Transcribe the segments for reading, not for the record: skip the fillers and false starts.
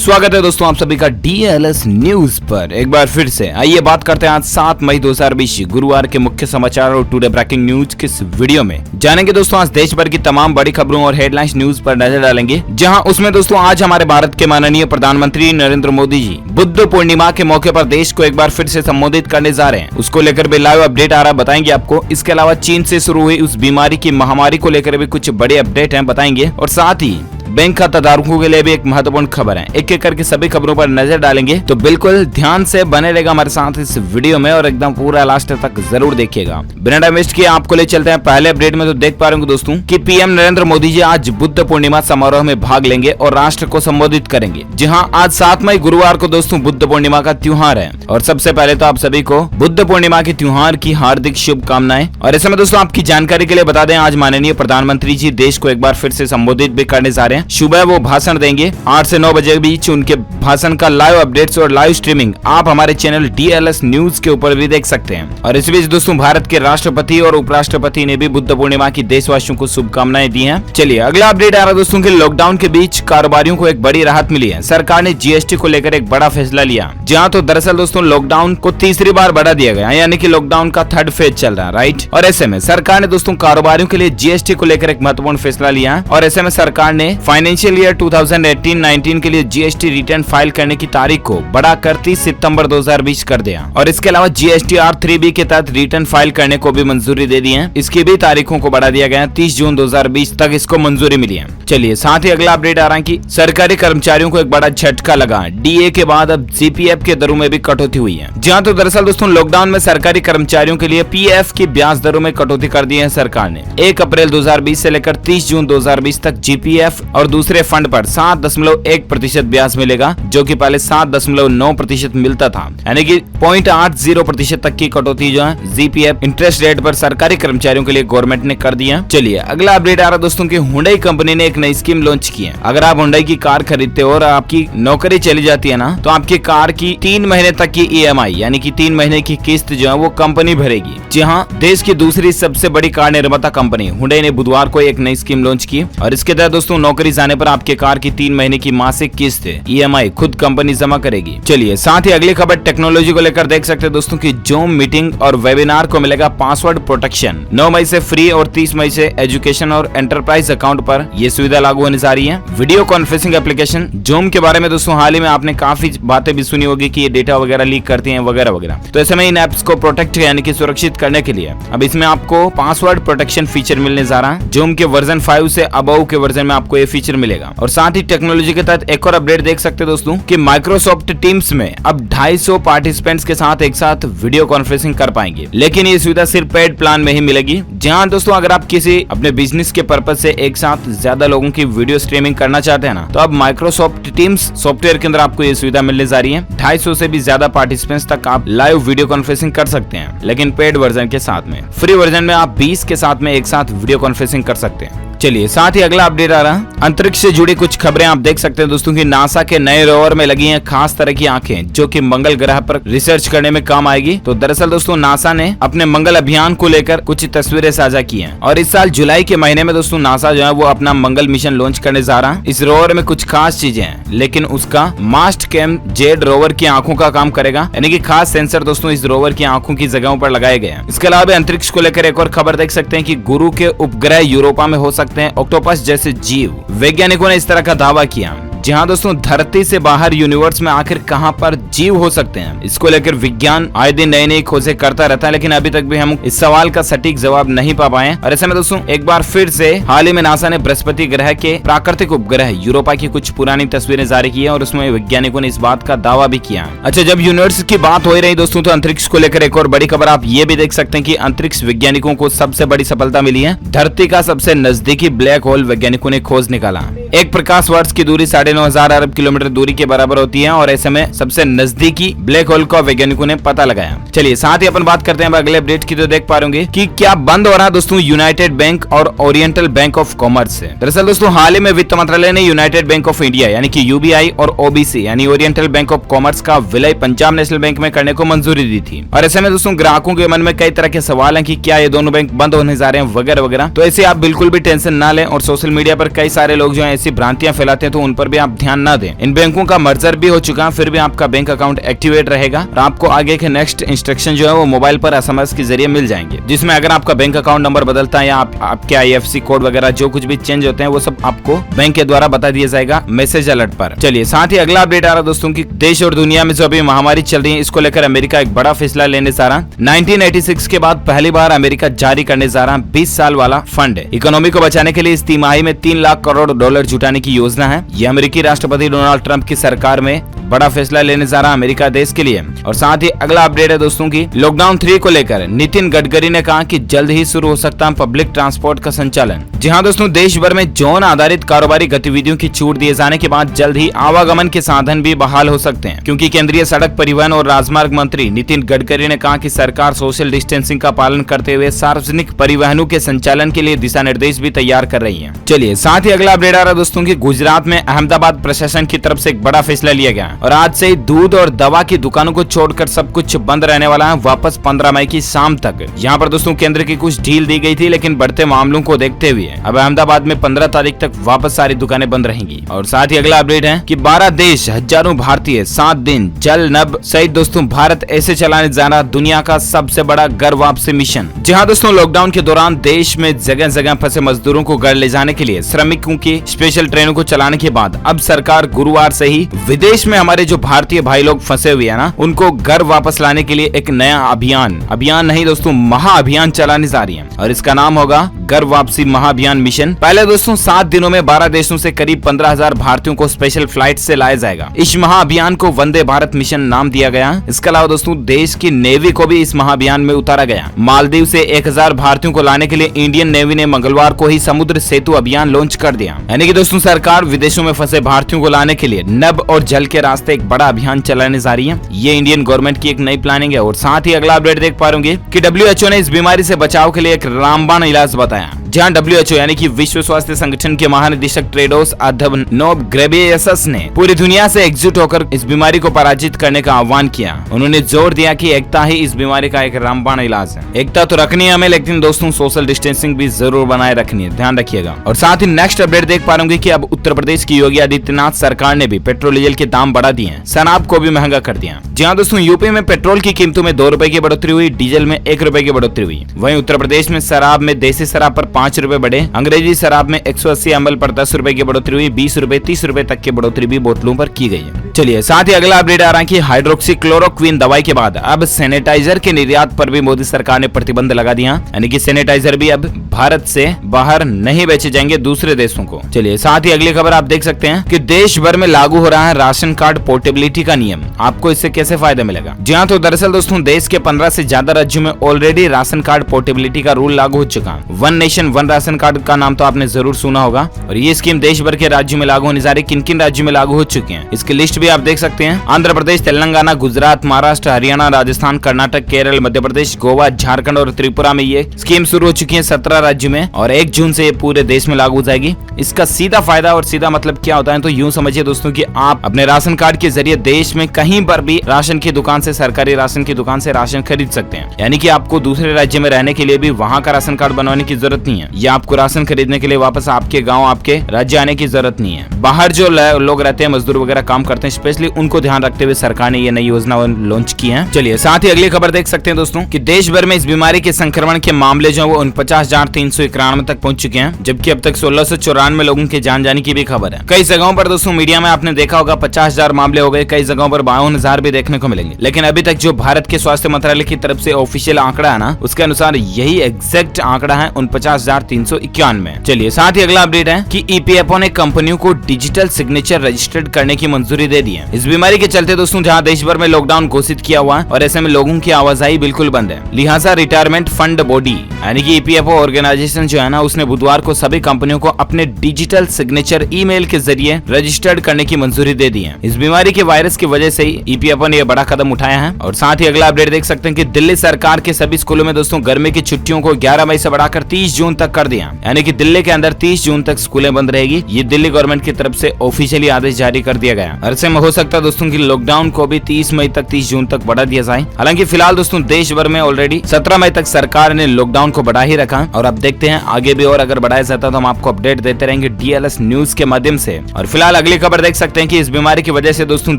स्वागत है दोस्तों आप सभी का DLS न्यूज पर। एक बार फिर से आइए बात करते हैं आज 7 मई 2020 गुरुवार के मुख्य समाचार और टुडे ब्रेकिंग न्यूज के इस वीडियो में जानेंगे दोस्तों आज देश भर की तमाम बड़ी खबरों और हेडलाइंस न्यूज पर नजर डालेंगे। जहां उसमें दोस्तों आज हमारे भारत के माननीय प्रधानमंत्री नरेंद्र मोदी जी बुद्ध पूर्णिमा के मौके पर देश को एक बार फिर से संबोधित करने जा रहे हैं। उसको लेकर भी लाइव अपडेट आ रहा बताएंगे आपको। इसके अलावा चीन से शुरू हुई उस बीमारी की महामारी को लेकर भी कुछ बड़े अपडेट हैं बताएंगे और साथ ही बैंक खाता धारकों के लिए भी एक महत्वपूर्ण खबर है। एक एक करके सभी खबरों पर नजर डालेंगे तो बिल्कुल ध्यान से बने रहेगा हमारे साथ इस वीडियो में और एकदम पूरा लास्ट तक जरूर देखिएगा। बिना टाइम वेस्ट किए आपको ले चलते हैं पहले अपडेट में। तो देख पा रहे होंगे दोस्तों कि पीएम नरेंद्र मोदी जी आज बुद्ध पूर्णिमा समारोह में भाग लेंगे और राष्ट्र को संबोधित करेंगे। जी हाँ, आज 7 मई गुरुवार को दोस्तों बुद्ध पूर्णिमा का त्योहार है और सबसे पहले तो आप सभी को बुद्ध पूर्णिमा के त्योहार की हार्दिक शुभकामनाएं। और ऐसे में दोस्तों आपकी जानकारी के लिए बता दें आज माननीय प्रधानमंत्री जी देश को एक बार फिर से संबोधित भी करने जा रहे हैं। सुबह वो भाषण देंगे 8 से 9 बजे के बीच। उनके भाषण का लाइव अपडेट्स और लाइव स्ट्रीमिंग आप हमारे चैनल DLS न्यूज के ऊपर भी देख सकते हैं। और इस बीच दोस्तों भारत के राष्ट्रपति और उपराष्ट्रपति ने भी बुद्ध पूर्णिमा की देशवासियों को शुभकामनाएं दी हैं। चलिए अगला अपडेट आ रहा दोस्तों कि लॉकडाउन के बीच कारोबारियों को एक बड़ी राहत मिली है। सरकार ने GST को लेकर एक बड़ा फैसला लिया। जहाँ तो दरअसल दोस्तों लॉकडाउन को तीसरी बार बढ़ा दिया गया, यानी कि लॉकडाउन का 3rd फेज चल रहा है, राइट। और ऐसे में सरकार ने दोस्तों कारोबारियों के लिए GST को लेकर एक महत्वपूर्ण फैसला लिया और ऐसे में सरकार ने फाइनेंशियल ईयर 2018-19 के लिए GST रिटर्न फाइल करने की तारीख को बढ़ाकर 30 सितंबर 2020 कर दिया। और इसके अलावा GSTR 3B के तहत रिटर्न फाइल करने को भी मंजूरी दे दी है। इसकी भी तारीखों को बढ़ा दिया गया, 30 जून 2020 तक इसको मंजूरी मिली है। चलिए साथ ही अगला अपडेट आ रहा है कि सरकारी कर्मचारियों को एक बड़ा झटका लगा। DA के बाद अब CPF के दरों में भी कटौती हुई है। जहाँ तो दरअसल दोस्तों लॉकडाउन में सरकारी कर्मचारियों के लिए PF की ब्याज दरों में कटौती कर दी है सरकार ने। 1 अप्रैल 2020 से लेकर 30 जून 2020 तक GPF और दूसरे फंड पर 7.1% ब्याज मिलेगा, जो कि पहले 7.9% मिलता था, यानी कि 0.80% तक की कटौती जो है GPF इंटरेस्ट रेट पर सरकारी कर्मचारियों के लिए गवर्नमेंट ने कर दिया। चलिए अगला अपडेट आ रहा दोस्तों कि हुंडई कंपनी ने एक नई स्कीम लॉन्च की है। अगर आप हुंडई की कार खरीदते हो और आपकी नौकरी चली जाती है ना, तो आपकी कार की 3 महीने तक की EMI यानी कि 3 महीने की किस्त जो है वो कंपनी भरेगी। जी हाँ, देश की दूसरी सबसे बड़ी कार निर्माता कंपनी हुंडई ने बुधवार को एक नई स्कीम लॉन्च की और इसके तहत दोस्तों नौकरी जाने पर आपके कार की 3 महीने की मासिक किस्त EMI खुद कंपनी जमा करेगी। चलिए साथ ही अगली खबर टेक्नोलॉजी को लेकर देख सकते हैं दोस्तों कि जूम मीटिंग और वेबिनार को मिलेगा पासवर्ड प्रोटेक्शन। 9 मई से फ्री और 30 मई से एजुकेशन और एंटरप्राइज अकाउंट पर यह सुविधा लागू होने जा रही है। वीडियो कॉन्फ्रेंसिंग एप्लीकेशन जूम के बारे में दोस्तों हाल ही में आपने काफी बातें भी सुनी होगी कि ये डेटा वगैरह लीक करती हैं वगैरह वगैरह। तो ऐसे में इन एप्स को प्रोटेक्ट यानी कि सुरक्षित करने के लिए अब इसमें आपको पासवर्ड प्रोटेक्शन फीचर मिलने जा रहा है। जूम के वर्जन 5 से अबव के वर्जन में आपको ये फीचर मिलेगा। और साथ ही टेक्नोलॉजी के तहत एक और अपडेट देख सकते हैं दोस्तों कि माइक्रोसॉफ्ट टीम्स में अब 250 पार्टिसिपेंट्स के साथ एक साथ वीडियो कॉन्फ्रेंसिंग कर पाएंगे, लेकिन ये सुविधा सिर्फ पेड प्लान में ही मिलेगी। जहां दोस्तों अगर आप किसी अपने बिजनेस के पर्पज से एक साथ ज्यादा लोगों की वीडियो स्ट्रीमिंग करना चाहते हैं ना, तो अब माइक्रोसॉफ्ट टीम्स सॉफ्टवेयर के अंदर आपको ये सुविधा मिलने जा रही है। 250 से भी ज्यादा पार्टिसिपेंट्स तक आप लाइव वीडियो कॉन्फ्रेंसिंग कर सकते हैं, लेकिन पेड वर्जन के साथ में। फ्री वर्जन में आप 20 के साथ में एक साथ वीडियो कॉन्फ्रेंसिंग कर सकते हैं। चलिए साथ ही अगला अपडेट आ रहा है अंतरिक्ष से जुड़ी कुछ खबरें आप देख सकते हैं दोस्तों कि नासा के नए रोवर में लगी हैं खास तरह की आंखें जो कि मंगल ग्रह पर रिसर्च करने में काम आएगी। तो दरअसल दोस्तों नासा ने अपने मंगल अभियान को लेकर कुछ तस्वीरें साझा की हैं और इस साल जुलाई के महीने में दोस्तों नासा जो है वो अपना मंगल मिशन लॉन्च करने जा रहा है। इस रोवर में कुछ खास चीजें हैं, लेकिन उसका मास्ट कैम जेड रोवर की आंखों का काम करेगा, यानी कि खास सेंसर दोस्तों इस रोवर की आंखों की जगहों पर लगाए गए हैं। इसके अलावा अंतरिक्ष को लेकर एक और खबर देख सकते हैं कि गुरु के उपग्रह यूरोपा में हो सकते हैं ऑक्टोपस जैसे जीव। वैज्ञानिकों ने इस तरह का दावा किया। जहां दोस्तों धरती से बाहर यूनिवर्स में आखिर कहां पर जीव हो सकते हैं, इसको लेकर विज्ञान आए दिन नई नई खोजें करता रहता है, लेकिन अभी तक भी हम इस सवाल का सटीक जवाब नहीं पा पाए। और ऐसे में दोस्तों एक बार फिर से हाल ही में नासा ने बृहस्पति ग्रह के प्राकृतिक उपग्रह यूरोपा की कुछ पुरानी तस्वीरें जारी की है और उसमें वैज्ञानिकों ने इस बात का दावा भी किया। अच्छा, जब यूनिवर्स की बात हो रही दोस्तों तो अंतरिक्ष को लेकर एक और बड़ी खबर आप ये भी देख सकते हैं कि अंतरिक्ष वैज्ञानिकों को सबसे बड़ी सफलता मिली है। धरती का सबसे नजदीकी ब्लैक होल वैज्ञानिकों ने खोज निकाला। एक प्रकाश वर्ष की दूरी 9,500 अरब किलोमीटर दूरी के बराबर होती है और ऐसे में सबसे नजदीकी ब्लैक होल का वैज्ञानिकों ने पता लगाया। चलिए साथ ही अपन बात करते हैं अगले अपडेट की। तो देख पा रहे कि क्या बंद हो रहा है दोस्तों यूनाइटेड बैंक और ओरिएंटल बैंक ऑफ कॉमर्स से। दरअसल दोस्तों हाल ही में वित्त मंत्रालय ने यूनाइटेड बैंक ऑफ इंडिया यानी कि UBI और OBC यानी ओरिएंटल बैंक ऑफ कॉमर्स का विलय पंजाब नेशनल बैंक में करने को मंजूरी दी थी। और ऐसे में दोस्तों ग्राहकों के मन में कई तरह के सवाल हैं कि क्या ये दोनों बैंक बंद होने जा रहे हैं वगैरह वगैरह। तो ऐसे आप बिल्कुल भी टेंशन ना लें और सोशल मीडिया पर कई सारे लोग जो है ऐसी भ्रांतियां फैलाते हैं, तो उन पर भी आप ध्यान न दें। इन बैंकों का मर्जर भी हो चुका है, फिर भी आपका बैंक अकाउंट एक्टिवेट रहेगा और आपको आगे के नेक्स्ट इंस्ट्रक्शन जो है वो मोबाइल पर SMS के जरिए मिल जाएंगे, जिसमें अगर आपका बैंक अकाउंट नंबर बदलता है या आपके IFSC कोड वगैरह जो कुछ भी चेंज होते हैं वो सब आपको बैंक के द्वारा बता दिया जाएगा मैसेज अलर्ट पर। चलिए साथ ही अगला अपडेट आ रहा दोस्तों की देश और दुनिया में जो अभी महामारी चल रही है इसको लेकर अमेरिका एक बड़ा फैसला लेने जा रहा। 1986 के बाद पहली बार अमेरिका जारी करने जा रहा 20 साल वाला फंड। इकोनॉमी को बचाने के लिए इस तिमाही में 3 लाख करोड़ डॉलर जुटाने की योजना है। यह अमेरिकी राष्ट्रपति डोनाल्ड ट्रंप की सरकार में बड़ा फैसला लेने जा रहा अमेरिका देश के लिए। और साथ ही अगला अपडेट है दोस्तों की लॉकडाउन 3 को लेकर नितिन गडकरी ने कहा कि जल्द ही शुरू हो सकता है पब्लिक ट्रांसपोर्ट का संचालन। जी हाँ दोस्तों, देश भर में जोन आधारित कारोबारी गतिविधियों की छूट दिए जाने के बाद जल्द ही आवागमन के साधन भी बहाल हो सकते हैं, क्योंकि केंद्रीय सड़क परिवहन और राजमार्ग मंत्री नितिन गडकरी ने कहा कि सरकार सोशल डिस्टेंसिंग का पालन करते हुए सार्वजनिक परिवहनों के संचालन के लिए दिशा निर्देश भी तैयार कर रही है। चलिए साथ ही अगला अपडेट आ रहा दोस्तों की गुजरात में अहमदाबाद प्रशासन की तरफ से एक बड़ा फैसला लिया गया और आज से दूध और दवा की दुकानों को छोड़कर सब कुछ बंद रहने वाला है वापस 15 मई की शाम तक। यहाँ पर दोस्तों केंद्र की कुछ ढील दी गई थी, लेकिन बढ़ते मामलों को देखते हुए अब अहमदाबाद में 15 तारीख तक वापस सारी दुकानें बंद रहेंगी। और साथ ही अगला अपडेट है कि 12 देश हजारों भारतीय 7 दिन जल नभ सहित दोस्तों भारत ऐसे चलाने जा रहा दुनिया का सबसे बड़ा घर वापसी मिशन। जी हाँ दोस्तों, लॉकडाउन के दौरान देश में जगह जगह फंसे मजदूरों को घर ले जाने के लिए श्रमिकों की स्पेशल ट्रेनों को चलाने के बाद अब सरकार गुरुवार से ही विदेश में हमारे जो भारतीय भाई लोग फंसे हुए हैं ना उनको घर वापस लाने के लिए एक नया अभियान नहीं दोस्तों महाअभियान चलाने जा रही है और इसका नाम होगा घर वापसी महाअभियान मिशन। पहले दोस्तों 7 दिनों में 12 देशों से करीब 15,000 भारतीयों को स्पेशल फ्लाइट से लाया जाएगा। इस महाअभियान को वंदे भारत मिशन नाम दिया गया। इसके अलावा दोस्तों देश की नेवी को भी इस महाअभियान में उतारा गया। मालदीव से 1000 भारतीयों को लाने के लिए इंडियन नेवी ने मंगलवार को ही समुद्र सेतु अभियान लॉन्च कर दिया। यानी कि दोस्तों सरकार विदेशों में फंसे भारतीयों को लाने के लिए नभ और जल के रास्ते एक बड़ा अभियान चलाने जा रही है। ये इंडियन गवर्नमेंट की एक नई प्लानिंग है। और साथ ही अगला अपडेट देख पा रहे कि WHO ने इस बीमारी से बचाव के लिए एक रामबाण इलाज बताया। जहां WHO यानी कि विश्व स्वास्थ्य संगठन के महानिदेशक टेड्रोस अधनोम घेब्रेयेसस ने पूरी दुनिया से एकजुट होकर इस बीमारी को पराजित करने का आह्वान किया। उन्होंने जोर दिया कि एकता ही इस बीमारी का एक रामबाण इलाज है। एकता तो रखनी है हमें, लेकिन दोस्तों सोशल डिस्टेंसिंग भी जरूर बनाए रखनी है, ध्यान रखिएगा। और साथ ही नेक्स्ट अपडेट देख पा रहे कि अब उत्तर प्रदेश की योगी आदित्यनाथ सरकार ने भी पेट्रोल डीजल के दाम बढ़ा दिए, शराब को भी महंगा कर दिया। जी हाँ दोस्तों, यूपी में पेट्रोल की कीमतों में 2 रुपए की बढ़ोतरी हुई, डीजल में 1 रुपए की बढ़ोतरी हुई। वहीं उत्तर प्रदेश में शराब में देसी शराब पर 5 रुपए बढ़े, अंग्रेजी शराब में 180 ml पर 10 रुपए की बढ़ोतरी हुई, 20 रुपए 30 रुपए तक की बढ़ोतरी भी बोतलों पर की गई है। चलिए साथ ही अगला अपडेट आ रहा है कि हाइड्रोक्सीक्लोरोक्विन दवाई के बाद अब सैनिटाइजर के निर्यात पर भी मोदी सरकार ने प्रतिबंध लगा दिया। यानी कि सैनिटाइजर भी अब भारत से बाहर नहीं बेचे जाएंगे दूसरे देशों को। चलिए साथ ही अगली खबर आप देख सकते हैं कि देश भर में लागू हो रहा है राशन कार्ड पोर्टेबिलिटी का नियम। आपको इससे कैसे फायदा मिलेगा? जी हाँ, तो दरअसल दोस्तों देश के 15 से ज्यादा राज्यों में ऑलरेडी राशन कार्ड पोर्टेबिलिटी का रूल लागू हो चुका है। One nation one ration card का नाम तो आपने जरूर सुना होगा और ये स्कीम देश भर के राज्यों में लागू होने जा रही। किन किन राज्यों में लागू हो चुकी है इसकी लिस्ट भी आप देख सकते हैं। आंध्र प्रदेश, तेलंगाना, गुजरात, महाराष्ट्र, हरियाणा, राजस्थान, कर्नाटक, केरल, मध्य प्रदेश, गोवा, झारखंड और त्रिपुरा में ये स्कीम शुरू हो चुकी है 17 राज्यों में और 1 जून से ये पूरे देश में लागू हो जाएगी। इसका सीधा फायदा और सीधा मतलब क्या होता है तो यूं समझिए दोस्तों कि आप अपने राशन कार्ड के जरिए देश में कहीं पर भी राशन की दुकान से, सरकारी राशन की दुकान से राशन खरीद सकते हैं। यानी कि आपको दूसरे राज्य में रहने के लिए भी वहाँ का राशन कार्ड बनवाने की जरूरत नहीं है या आपको राशन खरीदने के लिए वापस आपके गाँव, आपके राज्य आने की जरूरत नहीं है। बाहर जो लोग रहते हैं, मजदूर वगैरह काम करते हैं, स्पेशली उनको ध्यान रखते हुए सरकार ने ये नई योजना लॉन्च की है। चलिए साथ ही अगली खबर देख सकते हैं दोस्तों कि देश भर में इस बीमारी के संक्रमण के मामले जो है वो 49,391 तक पहुंच चुके हैं, जबकि अब तक 1694 लोगों के जान जाने की भी खबर है। कई जगहों पर दोस्तों मीडिया में आपने देखा होगा 50,000 मामले हो गए, कई जगहों पर 52,000 भी देखने को मिलेंगे। लेकिन अभी तक जो भारत के स्वास्थ्य मंत्रालय की तरफ से ऑफिशियल आंकड़ा है ना, उसके अनुसार यही एग्जैक्ट आंकड़ा है 49,391। चलिए साथ ही अगला अपडेट है कि EPFO ने कंपनियों को डिजिटल सिग्नेचर रजिस्टर्ड करने की मंजूरी दे दी है। इस बीमारी के चलते दोस्तों जहां देश भर में लॉकडाउन घोषित किया हुआ है और ऐसे में लोगों की आवाजाही बिल्कुल बंद है, लिहाजा रिटायरमेंट फंड बॉडी यानी कि EPFO ऑर्गेनाइजेशन जो है ना, उसने बुधवार को सभी कंपनियों को अपने डिजिटल सिग्नेचर ईमेल के जरिए रजिस्टर्ड करने की मंजूरी दे दी है। इस बीमारी के वायरस की वजह से ही EPFO ने यह बड़ा कदम उठाया है। और साथ ही अगला अपडेट देख सकते हैं कि दिल्ली सरकार के सभी स्कूलों में दोस्तों गर्मी की छुट्टियों को 11 मई से बढ़ाकर 30 जून तक कर दिया। यानी कि दिल्ली के अंदर 30 जून तक स्कूलें बंद रहेगी। ये दिल्ली गवर्नमेंट की तरफ से ऑफिशियली आदेश जारी कर दिया गया। ऐसे में हो सकता है दोस्तों की लॉकडाउन को भी 30 जून तक बढ़ा दिया जाए। हालांकि फिलहाल दोस्तों देश भर में ऑलरेडी 17 मई तक सरकार ने लॉकडाउन को बढ़ा ही रखा और अब देखते हैं आगे भी और अगर बढ़ाया जाता तो हम आपको अपडेट देते रहेंगे DLS न्यूज के माध्यम से। और फिलहाल अगली खबर देख सकते हैं कि इस बीमारी की वजह से दोस्तों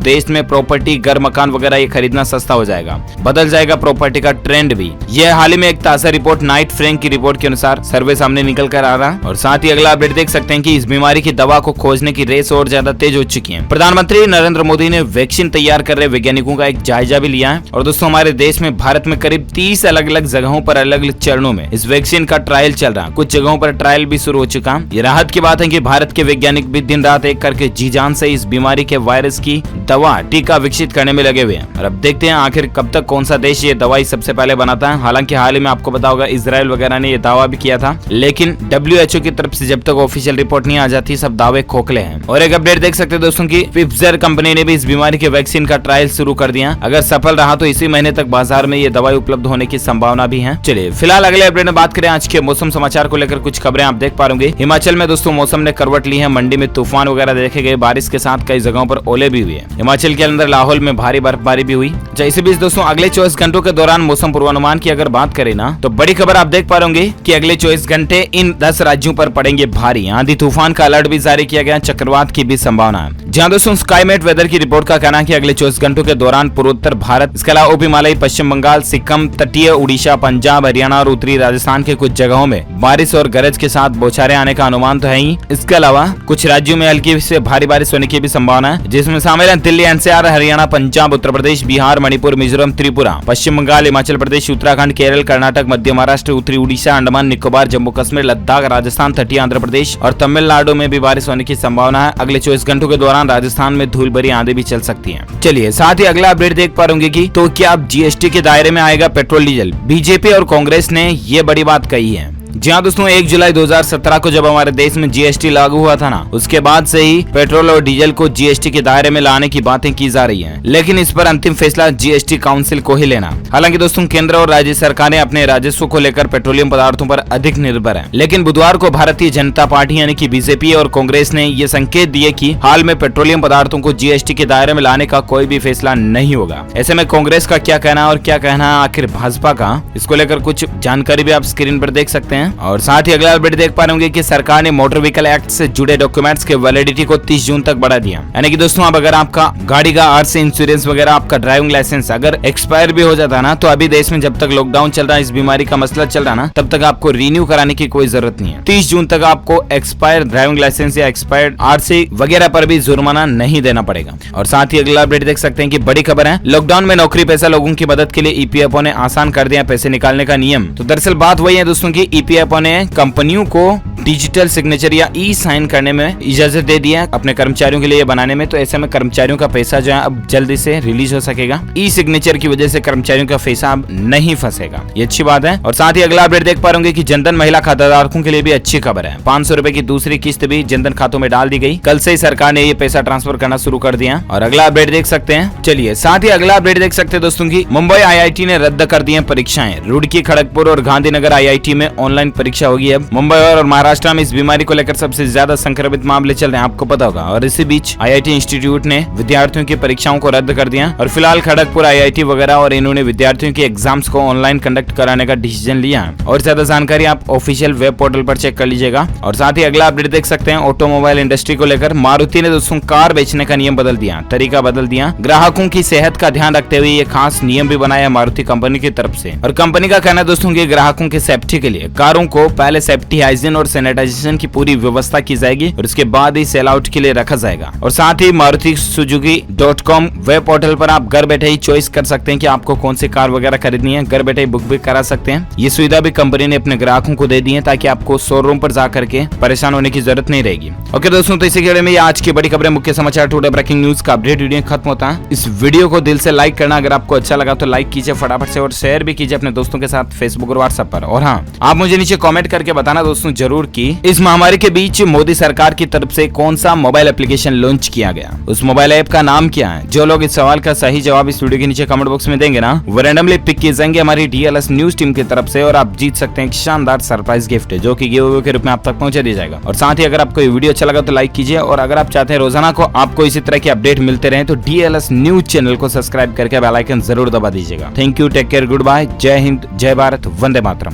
देश में प्रॉपर्टी, घर, मकान वगैरह ये खरीदना सस्ता हो जाएगा, बदल जाएगा प्रॉपर्टी का ट्रेंड भी। यह हाल ही में एक ताजा रिपोर्ट नाइट फ्रैंक की रिपोर्ट के अनुसार सर्वे सामने निकल कर आ रहा। और साथ ही अगला अपडेट देख सकते हैं कि इस बीमारी की दवा को खोजने की रेस और ज्यादा तेज हो चुकी है। प्रधानमंत्री नरेंद्र मोदी ने वैक्सीन तैयार कर रहे वैज्ञानिकों का एक जायजा भी लिया है। और दोस्तों हमारे देश में भारत में करीब 30 अलग अलग जगहों पर अलग अलग चरणों में इस वैक्सीन का ट्रायल चल रहा है। कुछ जगहों पर ट्रायल भी शुरू हो चुका। ये राहत की बात है कि भारत के वैज्ञानिक भी दिन रात एक करके जी जान से इस बीमारी के वायरस की दवा, टीका विकसित करने में लगे हुए हैं। और अब देखते हैं आखिर कब तक कौन सा देश ये दवाई सबसे पहले बनाता है। हालांकि हाल ही में आपको पता होगा इजराइल वगैरह ने ये दावा भी किया था, लेकिन WHO की तरफ से जब तक ऑफिशियल रिपोर्ट नहीं आ जाती सब दावे खोखले हैं। और एक अपडेट देख सकते हैं दोस्तों की फाइजर कंपनी ने भी इस बीमारी के वैक्सीन का ट्रायल शुरू कर दिया। अगर सफल रहा तो इसी महीने तक बाजार में ये दवाई उपलब्ध होने की संभावना भी है। चलिए फिलहाल अगले अपडेट में बात करें आज के मौसम समाचार को लेकर कुछ खबरें आप देख पा रहे। हिमाचल में दोस्तों मौसम ने करवट ली है। मंडी में तूफान वगैरह देखे गए, बारिश के साथ कई जगहों पर ओले भी हुए। हिमाचल के अंदर लाहौल में भारी बर्फबारी भी हुई। इसी बीच दोस्तों अगले 24 घंटों के दौरान मौसम पूर्वानुमान की अगर बात करें ना तो बड़ी खबर आप देख पा रहे कि अगले 24 घंटे इन 10 राज्यों पर पड़ेंगे भारी आंधी तूफान का अलर्ट भी जारी किया गया। चक्रवात की भी संभावना है। जहां दोस्तों स्काईमेट वेदर की रिपोर्ट का कहना है कि अगले 24 घंटों के दौरान पूर्वोत्तर भारत, इसके अलावा उप हिमालयी पश्चिम बंगाल, सिक्किम, तटीय उड़ीसा, पंजाब, हरियाणा और उत्तरी राजस्थान के कुछ जगहों में बारिश और गरज के साथ बौछारें आने का अनुमान तो है ही। इसके अलावा कुछ राज्यों में हल्की से भारी बारिश होने की भी संभावना है, जिसमें शामिल है दिल्ली, NCR, हरियाणा, पंजाब, उत्तर प्रदेश, बिहार, मणिपुर, मिजोरम, त्रिपुरा, पश्चिम बंगाल, हिमाचल प्रदेश, उत्तराखंड, केरल, कर्नाटक, मध्य महाराष्ट्र, उत्तरी उड़ीसा, अंडमान निकोबार, जम्मू कश्मीर, लद्दाख, राजस्थान, तटीय आंध्र प्रदेश और तमिलनाडु में भी बारिश होने की संभावना है। अगले 24 घंटों के दौरान राजस्थान में धूल भरी आंधी भी चल सकती है। चलिए साथ ही अगला अपडेट देख पा रहे कि तो क्या अब GST के दायरे में आएगा पेट्रोल डीजल। बीजेपी और कांग्रेस ने ये बड़ी बात कही है। जी हाँ दोस्तों, 1 जुलाई 2017 को जब हमारे देश में GST लागू हुआ था ना, उसके बाद से ही पेट्रोल और डीजल को GST के दायरे में लाने की बातें की जा रही हैं। लेकिन इस पर अंतिम फैसला GST काउंसिल को ही लेना। हालांकि दोस्तों केंद्र और राज्य सरकारें अपने राजस्व को लेकर पेट्रोलियम पदार्थों पर अधिक निर्भर है। लेकिन बुधवार को भारतीय जनता पार्टी यानी कि बीजेपी और कांग्रेस ने ये संकेत दिए कि हाल में पेट्रोलियम पदार्थों को GST के दायरे में लाने का कोई भी फैसला नहीं होगा। ऐसे में कांग्रेस का क्या कहना है और क्या कहना है आखिर भाजपा का, इसको लेकर कुछ जानकारी भी आप स्क्रीन पर देख सकते हैं। और साथ ही अगला अपडेट देख पा रहे होंगे कि सरकार ने मोटर व्हीकल एक्ट से जुड़े डॉक्यूमेंट्स के वैलिडिटी को 30 जून तक बढ़ा दिया। यानी कि दोस्तों अब अगर आपका गाड़ी का RC इंश्योरेंस वगैरह, आपका ड्राइविंग लाइसेंस अगर एक्सपायर भी हो जाता है ना, तो अभी देश में जब तक लॉकडाउन चल रहा है, इस बीमारी का मसला चल रहा है ना, तब तक आपको रिन्यू कराने की कोई जरूरत नहीं है। 30 जून तक आपको एक्सपायर ड्राइविंग लाइसेंस या एक्सपायर्ड RC वगैरह पर भी जुर्माना नहीं देना पड़ेगा। और साथ ही अगला अपडेट देख सकते हैं कि बड़ी खबर है, लॉकडाउन में नौकरी पेशा लोगों की मदद के लिए EPFO ने आसान कर दिया पैसे निकालने का नियम। तो दरअसल बात वही है दोस्तों की EPFO ने कंपनियों को डिजिटल सिग्नेचर या E-साइन करने में इजाजत दे दी है अपने कर्मचारियों के लिए बनाने में। तो ऐसे में कर्मचारियों का पैसा जो है अब जल्दी से रिलीज हो सकेगा। E-सिग्नेचर की वजह से कर्मचारियों का पैसा अब नहीं फंसेगा, ये अच्छी बात है। और साथ ही अगला अपडेट देख पा रहे होंगे कि जनधन महिला खाताधारकों के लिए भी अच्छी खबर है। 500 रुपए की दूसरी किस्त भी जनधन खातों में डाल दी गई। कल से ही सरकार ने ये पैसा ट्रांसफर करना शुरू कर दिया। और अगला अपडेट देख सकते हैं। चलिए साथ ही अगला अपडेट देख सकते हैं दोस्तों की मुंबई IIT ने रद्द कर दी है परीक्षाएं। रुड़की, खड़गपुर और गांधीनगर IIT में ऑनलाइन परीक्षा होगी। अब मुंबई और महाराष्ट्र में इस बीमारी को लेकर सबसे ज्यादा संक्रमित मामले चल रहे हैं, आपको पता होगा। और इसी बीच IIT इंस्टीट्यूट ने विद्यार्थियों की परीक्षाओं को रद्द कर दिया। और फिलहाल खड़गपुर IIT वगैरह और इन्होंने विद्यार्थियों के एग्जाम्स को ऑनलाइन कंडक्ट कराने का डिसीजन लिया है। और ज्यादा जानकारी आप ऑफिशियल वेब पोर्टल पर चेक कर लीजिएगा। और साथ ही अगला अपडेट देख सकते हैं ऑटोमोबाइल इंडस्ट्री को लेकर मारुति ने दोस्तों कार बेचने का नियम बदल दिया, तरीका बदल दिया। ग्राहकों की सेहत का ध्यान रखते हुए ये खास नियम भी बनाया मारुति कंपनी की तरफ से। और कंपनी का कहना है दोस्तों की ग्राहकों की सेफ्टी के लिए कारों को पहले सेफ्टी, हाइजीन और सैनिटाइजेशन की पूरी व्यवस्था की जाएगी और उसके बाद ही सेल आउट के लिए रखा जाएगा। और साथ ही मारुति सुजुकी.com वेब पोर्टल पर आप घर बैठे ही चॉइस कर सकते हैं कि आपको कौन सी कार वगैरह खरीदनी है, घर बैठे ही बुक भी करा सकते हैं। ये सुविधा भी कंपनी ने अपने ग्राहकों को दे दी है ताकि आपको शोरूम पर जाकर के परेशान होने की जरूरत नहीं रहेगी। ओके दोस्तों, तो इसी के में आज की बड़ी खबरें, मुख्य समाचार, टुडे ब्रेकिंग न्यूज का अपडेट वीडियो खत्म होता है। इस वीडियो को दिल से लाइक करना, अगर आपको अच्छा लगा तो लाइक कीजिए फटाफट से और शेयर भी कीजिए अपने दोस्तों के साथ फेसबुक और व्हाट्सएप पर। और हाँ, आप मुझे मुझे नीचे कमेंट करके बताना दोस्तों जरूर कि इस महामारी के बीच मोदी सरकार की तरफ से कौन सा मोबाइल एप्लीकेशन लॉन्च किया गया, उस मोबाइल ऐप का नाम क्या है। जो लोग इस सवाल का सही जवाब इस वीडियो के नीचे कमेंट बॉक्स में देंगे ना, वो रैंडमली पिक किए जाएंगे हमारी DLS न्यूज टीम की तरफ से और आप जीत सकते हैं एक शानदार सरप्राइज गिफ्ट जो कि गिव अवे के रूप में आप तक पहुंचा दिया जाएगा। और साथ ही अगर आपको ये वीडियो अच्छा लगा तो लाइक कीजिए और अगर आप चाहते हैं रोजाना को आपको इसी तरह की अपडेट मिलते रहे तो DLS न्यूज चैनल को सब्सक्राइब करके बेल आइकन जरूर दबा दीजिएगा। Thank you, take care, good bye, जय हिंद, जय भारत, वंदे मातरम।